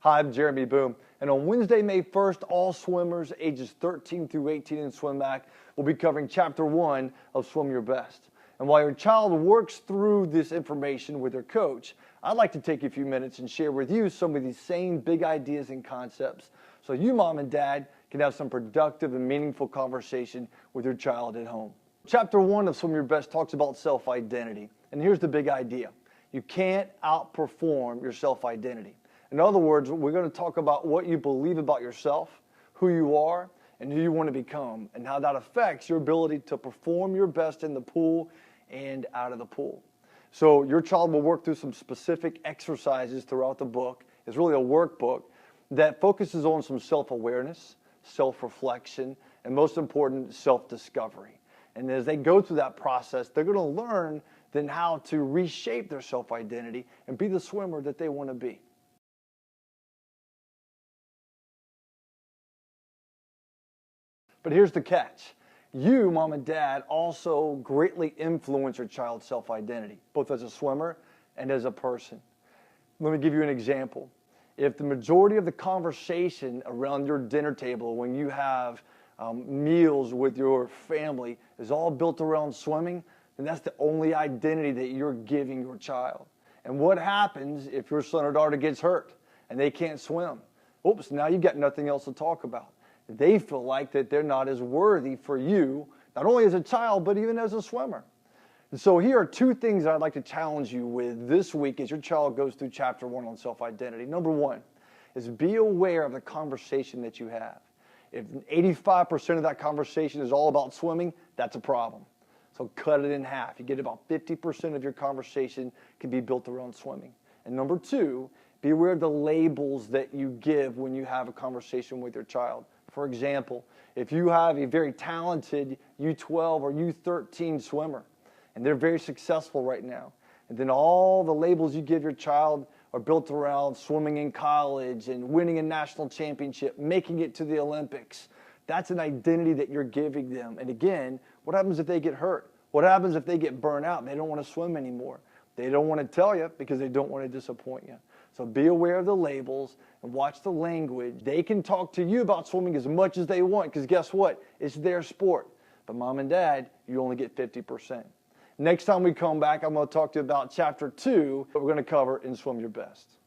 Hi, I'm Jeremy Boom, and on Wednesday, May 1st, all swimmers ages 13 through 18 in SwimMac will be covering Chapter 1 of Swim Your Best. And while your child works through this information with their coach, I'd like to take a few minutes and share with you some of these same big ideas and concepts so you, mom and dad, can have some productive and meaningful conversation with your child at home. Chapter 1 of Swim Your Best talks about self-identity, and here's the big idea. You can't outperform your self-identity. In other words, we're going to talk about what you believe about yourself, who you are, and who you want to become, and how that affects your ability to perform your best in the pool and out of the pool. So your child will work through some specific exercises throughout the book. It's really a workbook that focuses on some self-awareness, self-reflection, and most important, self-discovery. And as they go through that process, they're going to learn then how to reshape their self-identity and be the swimmer that they want to be. But here's the catch. You, mom and dad, also greatly influence your child's self-identity, both as a swimmer and as a person. Let me give you an example. If the majority of the conversation around your dinner table when you have meals with your family is all built around swimming, then that's the only identity that you're giving your child. And what happens if your son or daughter gets hurt and they can't swim? Oops, now you've got nothing else to talk about. They feel like that they're not as worthy for you, not only as a child, but even as a swimmer. And so here are two things that I'd like to challenge you with this week as your child goes through Chapter 1 on self-identity. Number one is be aware of the conversation that you have. If 85% of that conversation is all about swimming, that's a problem. So cut it in half. You get about 50% of your conversation can be built around swimming. And number two, be aware of the labels that you give when you have a conversation with your child. For example, if you have a very talented U12 or U13 swimmer, and they're very successful right now, and then all the labels you give your child are built around swimming in college and winning a national championship, making it to the Olympics, that's an identity that you're giving them. And again, what happens if they get hurt? What happens if they get burnt out and they don't want to swim anymore? They don't want to tell you because they don't want to disappoint you. So be aware of the labels and watch the language. They can talk to you about swimming as much as they want because guess what? It's their sport. But mom and dad, you only get 50%. Next time we come back, I'm going to talk to you about Chapter 2 that we're going to cover in Swim Your Best.